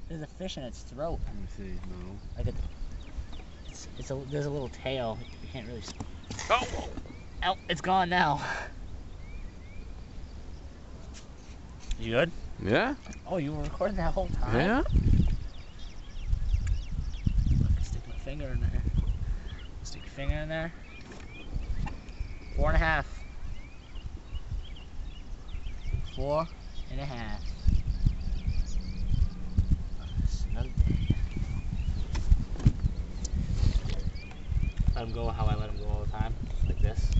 There's a fish in its throat. Let me see. No. Like there's a little tail. You can't really. Oh! Oh, it's gone now. You good? Yeah. Oh, you were recording that whole time? Yeah. Stick my finger in there. Stick your finger in there. 4.5. 4.5. It's another day. Let him go how I let him go all the time, like this.